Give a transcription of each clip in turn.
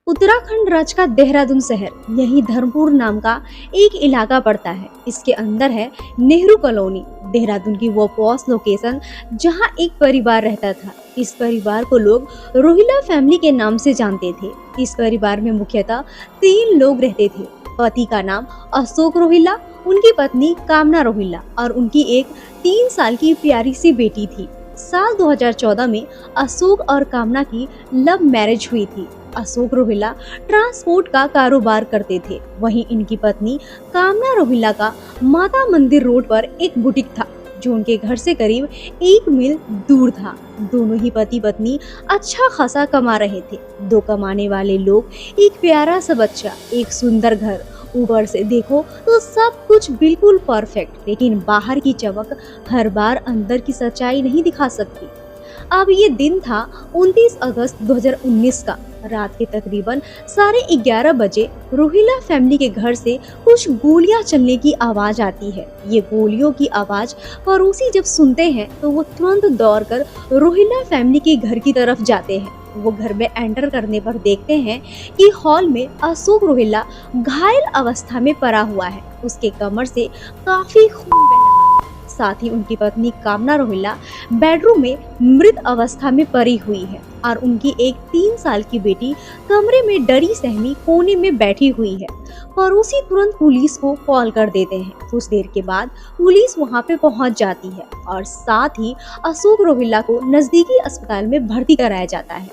उत्तराखंड राज्य का देहरादून शहर, यही धर्मपुर नाम का एक इलाका पड़ता है। इसके अंदर है नेहरू कॉलोनी, देहरादून की वो पॉश लोकेशन जहां एक परिवार रहता था। इस परिवार को लोग रोहिला फैमिली के नाम से जानते थे। इस परिवार में मुख्यतः 3 लोग रहते थे। पति का नाम अशोक रोहिला, उनकी पत्नी कामना रोहिला और उनकी एक 3 साल की प्यारी सी बेटी थी। साल 2014 में अशोक और कामना की लव मैरिज हुई थी। अशोक रोहिला ट्रांसपोर्ट का कारोबार करते थे, वहीं इनकी पत्नी कामना रोहिला का माता मंदिर रोड पर एक बुटीक था जो उनके घर से करीब 1 मील दूर था। दोनों ही पति पत्नी अच्छा खासा कमा रहे थे। 2 कमाने वाले लोग, एक प्यारा सा बच्चा, एक सुंदर घर। ऊपर से देखो तो सब कुछ बिल्कुल परफेक्ट, लेकिन बाहर की चमक हर बार अंदर की सच्चाई नहीं दिखा सकती। अब ये दिन था 29 अगस्त 2019 का। रात के तकरीबन 11:30 बजे रोहिला फैमिली के घर से कुछ गोलियां चलने की आवाज आती है। ये गोलियों की आवाज पड़ोसी जब सुनते हैं तो वो तुरंत दौड़कर रोहिला फैमिली के घर की तरफ जाते हैं। वो घर में एंटर करने पर देखते हैं कि हॉल में अशोक रोहिला घायल अवस्था में पड़ा हुआ है। उसके कमर से काफी खून बह रहा है। साथ ही उनकी पत्नी कामना रोहिला बेडरूम में मृत अवस्था में पड़ी हुई है और उनकी एक 3 साल की बेटी कमरे में डरी सहमी कोने में बैठी हुई है। पड़ोसी तुरंत पुलिस को कॉल कर देते हैं। कुछ देर के बाद पुलिस वहां पे पहुंच जाती है और साथ ही अशोक रोहिला को नजदीकी अस्पताल में भर्ती कराया जाता है।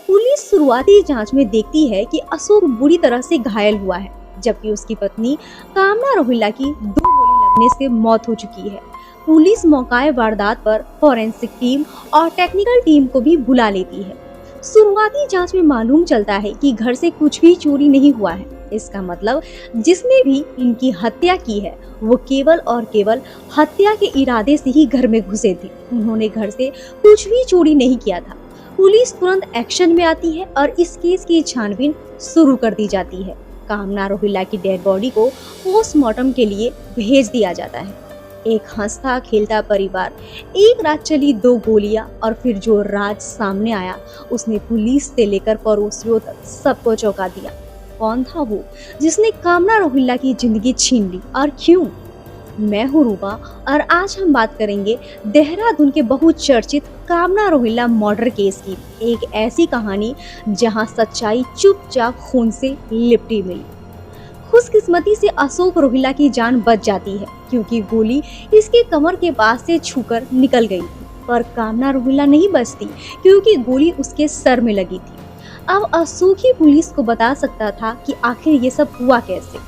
पुलिस शुरुआती जांच में देखती है कि अशोक बुरी तरह से घायल हुआ है, जबकि उसकी पत्नी कामना रोहिला की 2 गोली लगने से मौत हो चुकी है। पुलिस मौके वारदात पर फॉरेंसिक टीम और टेक्निकल टीम को भी बुला लेती है। शुरुआती जांच में मालूम चलता है कि घर से कुछ भी चोरी नहीं हुआ है। इसका मतलब जिसने भी इनकी हत्या की है वो केवल और केवल हत्या के इरादे से ही घर में घुसे थे। उन्होंने घर से कुछ भी चोरी नहीं किया था। पुलिस तुरंत एक्शन में आती है और इस केस की छानबीन शुरू कर दी जाती है। कामना रोहिला की डेड बॉडी को पोस्टमार्टम के लिए भेज दिया जाता है। एक हंसता खेलता परिवार। एक रात चली 2 गोलियां और फिर जो राज सामने आया उसने पुलिस से लेकर पड़ोसियों तक सबको चौंका दिया। कौन था वो जिसने कामना रोहिला की जिंदगी छीन ली और क्यों? मैं हूँ रूपा और आज हम बात करेंगे देहरादून के बहुचर्चित कामना रोहिला मर्डर केस की। एक ऐसी कहानी जहाँ सच्चाई चुपचाप खून से लिपटी मिली। खुशकिस्मती से अशोक रोहिला की जान बच जाती है क्योंकि गोली इसके कमर के पास से छूकर निकल गई थी, पर कामना रोहिला नहीं बचती क्योंकि गोली उसके सर में लगी थी। अब अशोक ही पुलिस को बता सकता था कि आखिर ये सब हुआ कैसे।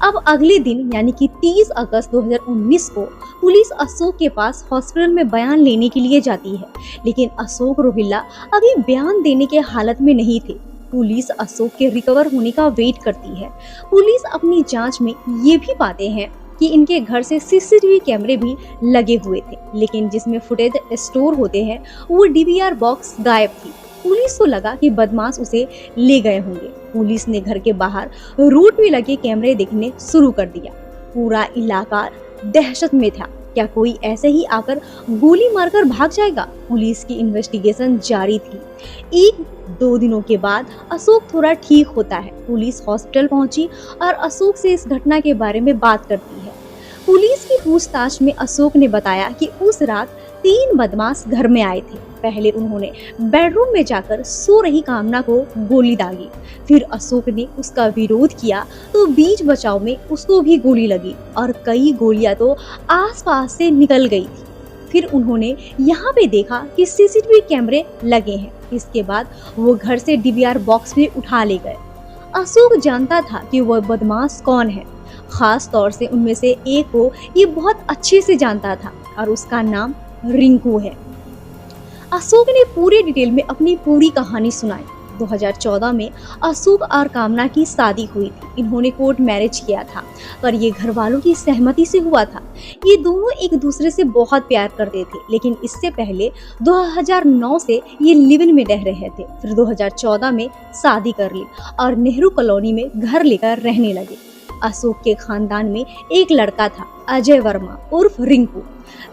अब अगले दिन यानी कि 30 अगस्त 2019 को पुलिस अशोक के पास हॉस्पिटल में बयान लेने के लिए जाती है, लेकिन अशोक रोहिला अभी बयान देने के हालत में नहीं थे। पुलिस अशोक के रिकवर होने का वेट करती है। पुलिस अपनी जांच में ये भी पाते हैं कि इनके घर से सीसीटीवी कैमरे भी लगे हुए थे, लेकिन जिसमें फुटेज स्टोर होते हैं वो डीवीआर बॉक्स गायब थी। पुलिस को लगा कि बदमाश उसे ले गए होंगे। पुलिस ने घर के बाहर रोड पे लगे कैमरे देखने शुरू कर दिया। पूरा इलाका दहशत में था। क्या कोई ऐसे ही आकर गोली मारकर भाग जाएगा? पुलिस की इन्वेस्टिगेशन जारी थी। 1-2 दिनों के बाद अशोक थोड़ा ठीक होता है। पुलिस हॉस्पिटल पहुंची और अशोक से इस घटना के बारे में बात करती है। पुलिस की पूछताछ में अशोक ने बताया कि उस रात 3 बदमाश घर में आए थे। पहले उन्होंने बेडरूम में जाकर सो रही कामना को गोली दागी। फिर अशोक ने उसका विरोध किया तो बीच बचाव में उसको भी गोली लगी और कई गोलियां तो आसपास से निकल गई थी। फिर उन्होंने यहाँ पे देखा कि सीसीटीवी कैमरे लगे हैं। इसके बाद वो घर से डीवीआर बॉक्स भी उठा ले गए। अशोक जानता था कि वह बदमाश कौन है। खास तौर से उनमें से एक को ये बहुत अच्छे से जानता था और उसका नाम रिंकू है। अशोक ने पूरे डिटेल में अपनी पूरी कहानी सुनाई। 2014 में अशोक और कामना की शादी हुई थी। इन्होंने कोर्ट मैरिज किया था, पर ये घर वालों की सहमति से हुआ था। ये दोनों एक दूसरे से बहुत प्यार करते थे, लेकिन इससे पहले 2009 से ये लिव इन में रह रहे थे। फिर 2014 में शादी कर ली और नेहरू कॉलोनी में घर लेकर रहने लगे। अशोक के खानदान में एक लड़का था, अजय वर्मा उर्फ रिंकू।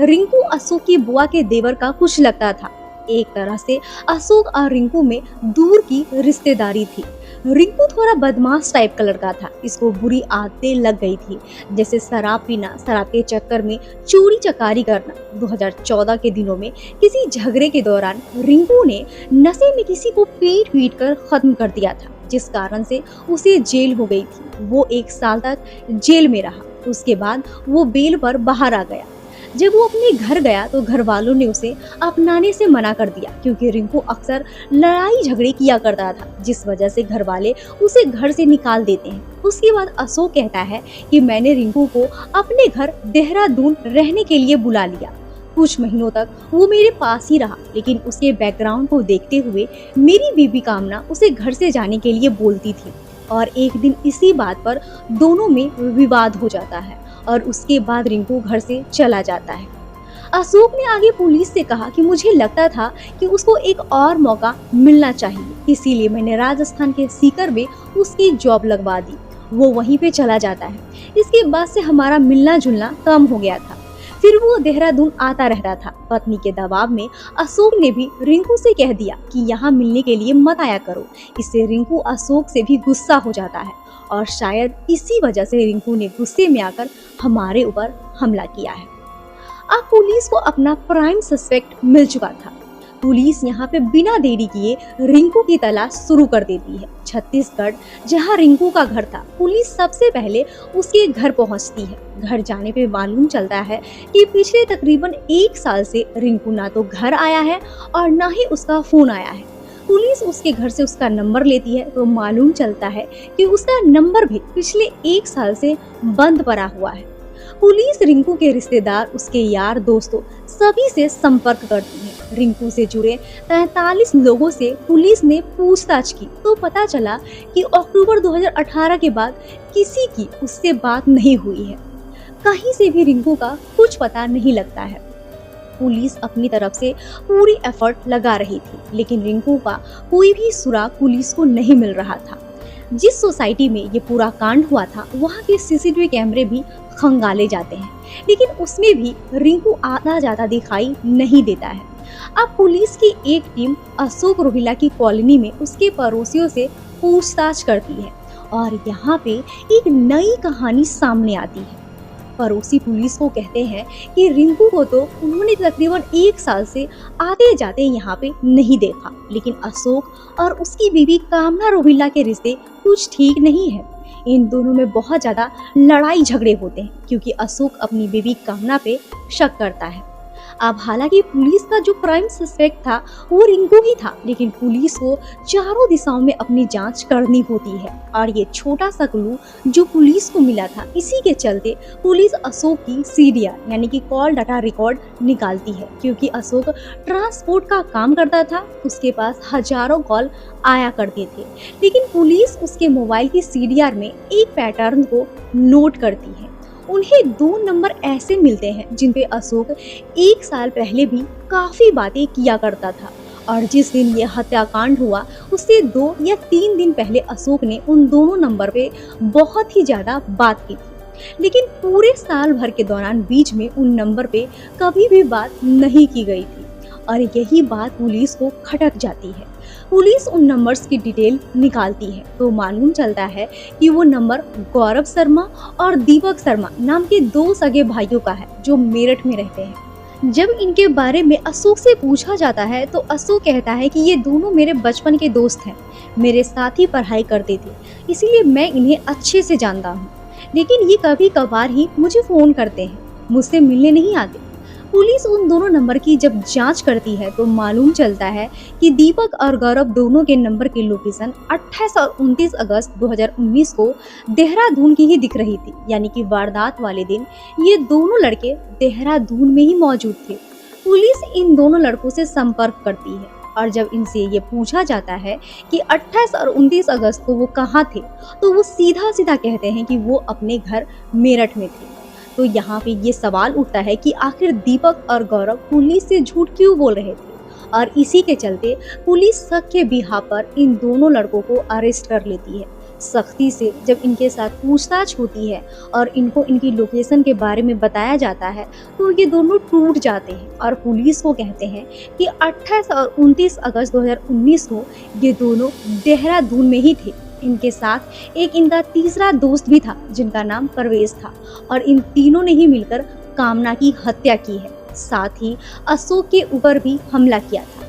रिंकू अशोक की बुआ के देवर का कुछ लगता था। एक तरह से अशोक और रिंकू में दूर की रिश्तेदारी थी। रिंकू थोड़ा बदमाश टाइप का लड़का था। इसको बुरी आदतें लग गई थी, जैसे शराब पीना, शराब के चक्कर में चोरी चकारी करना। 2014 के दिनों में किसी झगड़े के दौरान रिंकू ने नशे में किसी को पीट कर खत्म कर दिया था, जिस कारण से उसे जेल हो गई थी। वो 1 साल तक जेल में रहा। उसके बाद वो बेल पर बाहर आ गया। जब वो अपने घर गया तो घर वालों ने उसे अपनाने से मना कर दिया, क्योंकि रिंकू अक्सर लड़ाई झगड़े किया करता था, जिस वजह से घर वाले उसे घर से निकाल देते हैं। उसके बाद अशोक कहता है कि मैंने रिंकू को अपने घर देहरादून रहने के लिए बुला लिया। कुछ महीनों तक वो मेरे पास ही रहा, लेकिन उसके बैकग्राउंड को देखते हुए मेरी बीबी कामना उसे घर से जाने के लिए बोलती थी। और एक दिन इसी बात पर दोनों में विवाद हो जाता है और उसके बाद रिंकू घर से चला जाता है। अशोक ने आगे पुलिस से कहा कि मुझे लगता था कि उसको एक और मौका मिलना चाहिए, इसीलिए मैंने राजस्थान के सीकर में उसकी जॉब लगवा दी। वो वहीं पे चला जाता है। इसके बाद से हमारा मिलना जुलना कम हो गया था। फिर वो देहरादून आता रहता था। पत्नी के दबाव में अशोक ने भी रिंकू से कह दिया कि यहाँ मिलने के लिए मत आया करो। इससे रिंकू अशोक से भी गुस्सा हो जाता है और शायद इसी वजह से रिंकू ने गुस्से में आकर हमारे ऊपर हमला किया है। अब पुलिस को अपना प्राइम सस्पेक्ट मिल चुका था। पुलिस यहाँ पे बिना देरी किए रिंकू की तलाश शुरू कर देती है। छत्तीसगढ़, जहाँ रिंकू का घर था, पुलिस सबसे पहले उसके घर पहुँचती है। घर जाने पे मालूम चलता है कि पिछले तकरीबन 1 साल से रिंकू ना तो घर आया है और ना ही उसका फोन आया है। पुलिस उसके घर से उसका नंबर लेती है तो मालूम चलता है कि उसका नंबर भी पिछले 1 साल से बंद पड़ा हुआ है। पुलिस रिंकू के रिश्तेदार, उसके यार दोस्तों सभी से संपर्क करती है। रिंकू से जुड़े 43 लोगों से पुलिस ने पूछताछ की तो पता चला कि अक्टूबर 2018 के बाद किसी की उससे बात नहीं हुई है। कहीं से भी रिंकू का कुछ पता नहीं लगता है। पुलिस अपनी तरफ से पूरी एफर्ट लगा रही थी, लेकिन रिंकू का कोई भी सुराग पुलिस को नहीं मिल रहा था। जिस सोसाइटी में ये पूरा कांड हुआ था, वहाँ के सीसीटीवी कैमरे भी खंगाले जाते हैं, लेकिन उसमें भी रिंकू आता जाता दिखाई नहीं देता है। अब पुलिस की एक टीम अशोक रोहिला की कॉलोनी में उसके पड़ोसियों से पूछताछ करती है और यहाँ पे एक नई कहानी सामने आती है। पड़ोसी पुलिस को कहते हैं कि रिंकू को तो उन्होंने तकरीबन 1 साल से आते जाते यहाँ पे नहीं देखा, लेकिन अशोक और उसकी बीवी कामना रोहिला के रिश्ते कुछ ठीक नहीं है। इन दोनों में बहुत ज्यादा लड़ाई झगड़े होते हैं, क्योंकि अशोक अपनी बीवी कामना पे शक करता है। अब हालांकि पुलिस का जो प्राइम सस्पेक्ट था वो रिंकू ही था, लेकिन पुलिस को चारों दिशाओं में अपनी जांच करनी होती है और ये छोटा सा क्लू जो पुलिस को मिला था, इसी के चलते पुलिस अशोक की सीडीआर यानी कि कॉल डाटा रिकॉर्ड निकालती है। क्योंकि अशोक ट्रांसपोर्ट का काम करता था, उसके पास हजारों कॉल आया करते थे, लेकिन पुलिस उसके मोबाइल की सीडीआर में एक पैटर्न को नोट करती है। उन्हें 2 नंबर ऐसे मिलते हैं जिन पे अशोक 1 साल पहले भी काफी बातें किया करता था, और जिस दिन ये हत्याकांड हुआ उससे 2 या 3 दिन पहले अशोक ने उन दोनों नंबर पे बहुत ही ज्यादा बात की थी, लेकिन पूरे साल भर के दौरान बीच में उन नंबर पे कभी भी बात नहीं की गई थी और यही बात पुलिस को खटक जाती है। पुलिस उन नंबर्स की डिटेल निकालती है तो मालूम चलता है कि वो नंबर गौरव शर्मा और दीपक शर्मा नाम के 2 सगे भाइयों का है जो मेरठ में रहते हैं। जब इनके बारे में अशोक से पूछा जाता है तो अशोक कहता है कि ये दोनों मेरे बचपन के दोस्त हैं, मेरे साथ ही पढ़ाई करते थे, इसीलिए मैं इन्हें अच्छे से जानता हूँ, लेकिन ये कभी कभार ही मुझे फोन करते हैं, मुझसे मिलने नहीं आते। पुलिस उन दोनों नंबर की जब जांच करती है तो मालूम चलता है कि दीपक और गौरव दोनों के नंबर की लोकेशन 28 और 29 अगस्त 2019 को देहरादून की ही दिख रही थी, यानी कि वारदात वाले दिन ये दोनों लड़के देहरादून में ही मौजूद थे। पुलिस इन दोनों लड़कों से संपर्क करती है और जब इनसे ये पूछा जाता है कि 28 और 29 अगस्त को वो कहाँ थे, तो वो सीधा सीधा कहते हैं कि वो अपने घर मेरठ में थे। तो यहाँ पे ये सवाल उठता है कि आखिर दीपक और गौरव पुलिस से झूठ क्यों बोल रहे थे, और इसी के चलते पुलिस शक के बिहाफ पर इन दोनों लड़कों को अरेस्ट कर लेती है। सख्ती से जब इनके साथ पूछताछ होती है और इनको इनकी लोकेशन के बारे में बताया जाता है तो ये दोनों टूट जाते हैं और पुलिस को कहते हैं कि 28 और 29 अगस्त 2019 को ये दोनों देहरादून में ही थे। इनके साथ एक इनका तीसरा दोस्त भी था जिनका नाम परवेज था और इन तीनों ने ही मिलकर कामना की हत्या की है। साथ ही अशोक के ऊपर भी हमला किया था।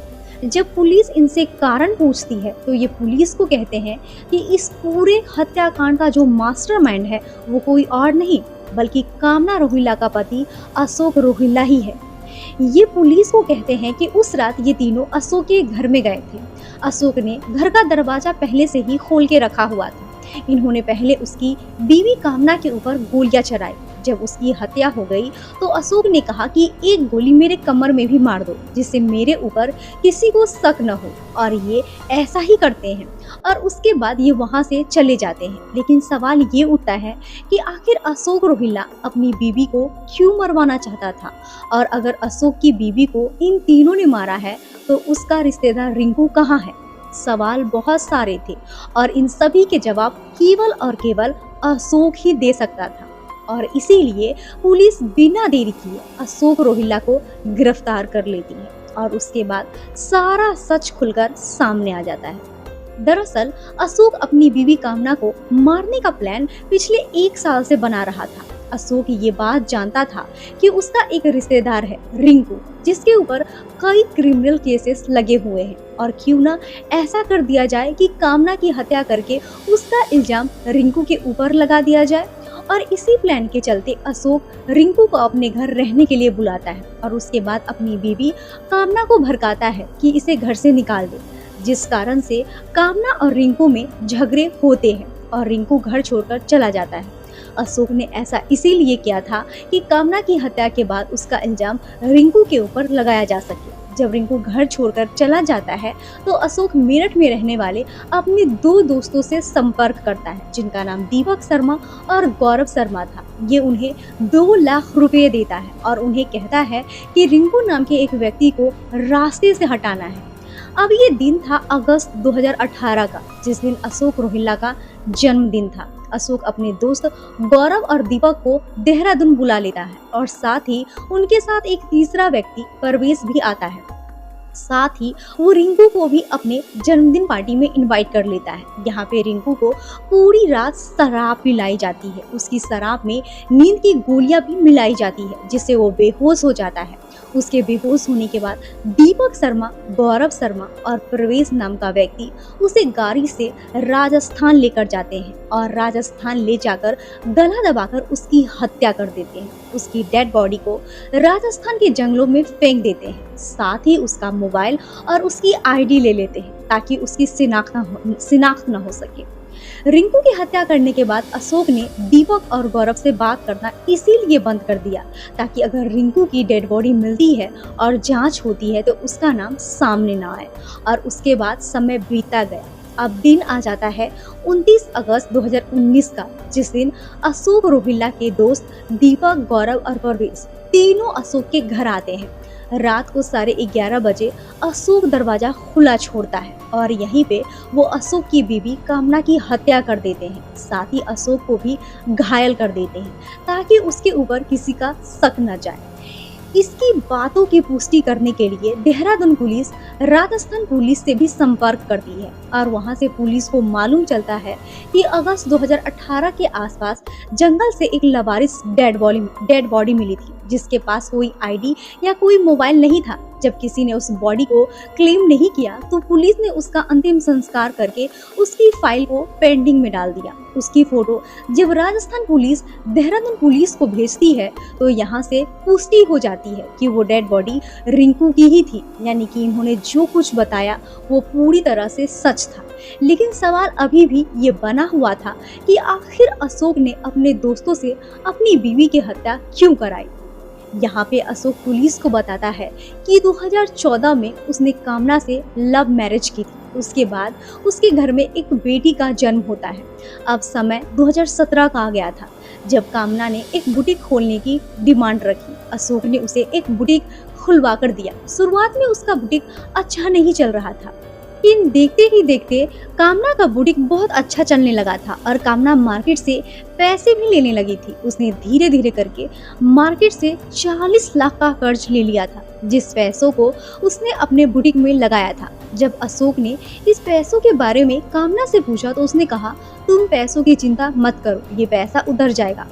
जब पुलिस इनसे कारण पूछती है तो ये पुलिस को कहते हैं कि इस पूरे हत्याकांड का जो मास्टरमाइंड है वो कोई और नहीं बल्कि कामना रोहिल्ला का पति अशोक रोहिल्ला ही है। ये पुलिस को कहते हैं कि उस रात ये तीनों अशोक के घर में गए थे। अशोक ने घर का दरवाजा पहले से ही खोल के रखा हुआ था। इन्होंने पहले उसकी बीवी कामना के ऊपर गोलियां चलाई। जब उसकी हत्या हो गई तो अशोक ने कहा कि एक गोली मेरे कमर में भी मार दो जिससे मेरे ऊपर किसी को शक न हो, और ये ऐसा ही करते हैं और उसके बाद ये वहां से चले जाते हैं। लेकिन सवाल ये उठता है कि आखिर अशोक रोहिल्ला अपनी बीवी को क्यों मरवाना चाहता था, और अगर अशोक की बीवी को इन तीनों ने मारा है तो उसका रिश्तेदार रिंकू कहाँ है। सवाल बहुत सारे थे और इन सभी के जवाब केवल और केवल अशोक ही दे सकता था, और इसीलिए पुलिस बिना देरी किए अशोक रोहिल्ला को गिरफ्तार कर लेती है और उसके बाद सारा सच खुलकर सामने आ जाता है। दरअसल अशोक अपनी बीवी कामना को मारने का प्लान पिछले 1 साल से बना रहा था। अशोक ये बात जानता था कि उसका एक रिश्तेदार है रिंकू, जिसके ऊपर कई क्रिमिनल केसेस लगे हुए हैं, और क्यों ना ऐसा कर दिया जाए कि कामना की हत्या करके उसका इल्जाम रिंकू के ऊपर लगा दिया जाए। और इसी प्लान के चलते अशोक रिंकू को अपने घर रहने के लिए बुलाता है और उसके बाद अपनी बीवी कामना को भड़काता है कि इसे घर से निकाल दे, जिस कारण से कामना और रिंकू में झगड़े होते हैं और रिंकू घर छोड़कर चला जाता है। अशोक ने ऐसा इसीलिए किया था कि कामना की हत्या के बाद उसका इल्जाम रिंकू के ऊपर लगाया जा सके। जब रिंकू घर छोड़कर चला जाता है तो अशोक मेरठ में रहने वाले अपने 2 दोस्तों से संपर्क करता है जिनका नाम दीपक शर्मा और गौरव शर्मा था। ये उन्हें 2 लाख रुपए देता है और उन्हें कहता है कि रिंकू नाम के एक व्यक्ति को रास्ते से हटाना है। अब ये दिन था अगस्त 2018 का, जिस दिन अशोक रोहिल्ला का जन्मदिन था। अशोक अपने दोस्त गौरव और दीपक को देहरादून बुला लेता है और साथ ही उनके साथ एक तीसरा व्यक्ति परवेज भी आता है। साथ ही वो रिंकू को भी अपने जन्मदिन पार्टी में इनवाइट कर लेता है। यहाँ पे रिंकू को पूरी रात शराब पिलाई जाती है। उसकी शराब में नींद की गोलियां भी मिलाई जाती है जिससे वो बेहोश हो जाता है। उसके बेहोश होने के बाद दीपक शर्मा, गौरव शर्मा और परवेज नाम का व्यक्ति उसे गाड़ी से राजस्थान लेकर जाते हैं और राजस्थान ले जाकर गला दबाकर उसकी हत्या कर देते हैं। उसकी डेड बॉडी को राजस्थान के जंगलों में फेंक देते हैं। साथ ही उसका मोबाइल और उसकी आईडी ले लेते हैं ताकि उसकी शिनाख्त न हो सके। रिंकू की हत्या करने के बाद अशोक ने दीपक और गौरव से बात करना इसीलिए बंद कर दिया ताकि अगर रिंकू की डेड बॉडी मिलती है और जांच होती है तो उसका नाम सामने ना आए। और उसके बाद समय बीतता गया। अब दिन आ जाता है 29 अगस्त 2019 का, जिस दिन अशोक रोहिल्ला के दोस्त दीपक, गौरव और परवेज तीनों अशोक के घर आते हैं। रात को 11:30 बजे अशोक दरवाजा खुला छोड़ता है और यहीं पे वो अशोक की बीवी कामना की हत्या कर देते हैं। साथ ही अशोक को भी घायल कर देते हैं ताकि उसके ऊपर किसी का शक न जाए। इसकी बातों की पुष्टि करने के लिए देहरादून पुलिस राजस्थान पुलिस से भी संपर्क करती है और वहां से पुलिस को मालूम चलता है कि अगस्त 2018 के आसपास जंगल से एक लवारिस डेड बॉडी मिली थी जिसके पास कोई आईडी या कोई मोबाइल नहीं था। जब किसी ने उस बॉडी को क्लेम नहीं किया तो पुलिस ने उसका अंतिम संस्कार करके उसकी फाइल को पेंडिंग में डाल दिया। उसकी फोटो जब राजस्थान पुलिस देहरादून पुलिस को भेजती है तो यहाँ से पुष्टि हो जाती है कि वो डेड बॉडी रिंकू की ही थी, यानी कि इन्होंने जो कुछ बताया वो पूरी तरह से सच था। लेकिन सवाल अभी भी ये बना हुआ था कि आखिर अशोक ने अपने दोस्तों से अपनी बीवी की हत्या क्यों कराई। यहाँ पे अशोक पुलिस को बताता है कि 2014 में उसने कामना से लव मैरिज की थी। उसके बाद उसके घर में एक बेटी का जन्म होता है। अब समय 2017 का आ गया था जब कामना ने एक बुटीक खोलने की डिमांड रखी। अशोक ने उसे एक बुटीक खुलवा कर दिया। शुरुआत में उसका बुटीक अच्छा नहीं चल रहा था। लेकिन देखते ही देखते कामना का बुटीक बहुत अच्छा चलने लगा था और कामना मार्केट से पैसे भी लेने लगी थी। उसने धीरे धीरे करके मार्केट से 40 लाख का कर्ज ले लिया था, जिस पैसों को उसने अपने बुटीक में लगाया था। जब अशोक ने इस पैसों के बारे में कामना से पूछा तो उसने कहा, तुम पैसों की चिंता मत करो, ये पैसा उधर जाएगा।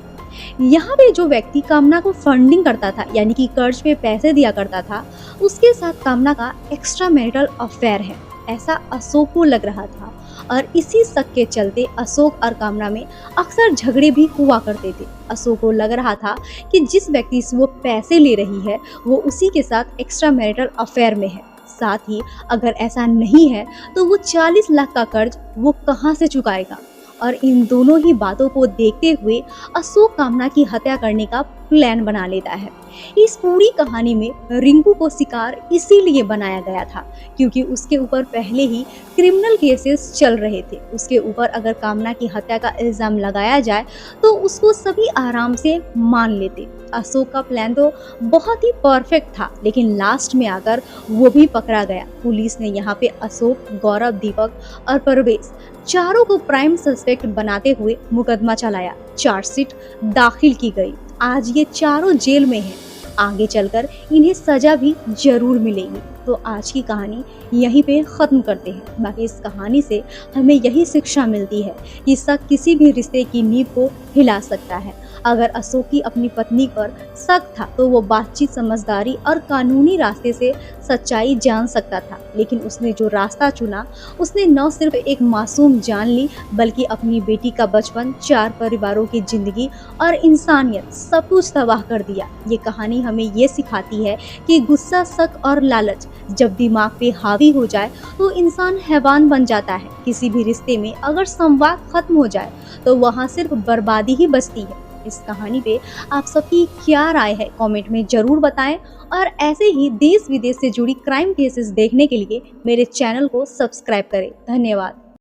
यहाँ पे जो व्यक्ति कामना को फंडिंग करता था, यानी कि कर्ज पे पैसे दिया करता था, उसके साथ कामना का एक्स्ट्रा मैरिटल अफेयर है, ऐसा अशोक को लग रहा था। और इसी शक के चलते अशोक और कामना में अक्सर झगड़े भी हुआ करते थे। अशोक को लग रहा था कि जिस व्यक्ति से वो पैसे ले रही है वो उसी के साथ एक्स्ट्रा मैरिटल अफेयर में है। साथ ही अगर ऐसा नहीं है तो वो 40 लाख का कर्ज वो कहाँ से चुकाएगा। और इन दोनों ही बातों को देखते हुए अशोक कामना की हत्या करने का प्लान बना लेता है। इस पूरी कहानी में रिंकू को शिकार इसीलिए बनाया गया था क्योंकि उसके ऊपर पहले ही क्रिमिनल केसेस चल रहे थे। उसके ऊपर अगर कामना की हत्या का इल्जाम लगाया जाए तो उसको सभी आराम से मान लेते। अशोक का प्लान तो बहुत ही परफेक्ट था, लेकिन लास्ट में आकर वो भी पकड़ा गया। पुलिस ने यहाँ पे अशोक, गौरव, दीपक और परवेश चारों को प्राइम सस्पेक्ट बनाते हुए मुकदमा चलाया। चार्जशीट दाखिल की गई। आज ये चारों जेल में हैं। आगे चलकर इन्हें सजा भी जरूर मिलेगी। तो आज की कहानी यहीं पे ख़त्म करते हैं। बाकी इस कहानी से हमें यही शिक्षा मिलती है कि शक किसी भी रिश्ते की नींव को हिला सकता है। अगर अशोक की अपनी पत्नी पर शक था तो वो बातचीत, समझदारी और कानूनी रास्ते से सच्चाई जान सकता था, लेकिन उसने जो रास्ता चुना उसने न सिर्फ एक मासूम जान ली बल्कि अपनी बेटी का बचपन, 4 परिवारों की जिंदगी और इंसानियत सब कुछ तबाह कर दिया। ये कहानी हमें ये सिखाती है कि गुस्सा, शक और लालच जब दिमाग पे हावी हो जाए तो इंसान हैवान बन जाता है। किसी भी रिश्ते में अगर संवाद खत्म हो जाए तो वहाँ सिर्फ बर्बादी ही बचती है। इस कहानी पे आप सबकी क्या राय है कमेंट में जरूर बताएं और ऐसे ही देश विदेश से जुड़ी क्राइम केसेस देखने के लिए मेरे चैनल को सब्सक्राइब करें। धन्यवाद।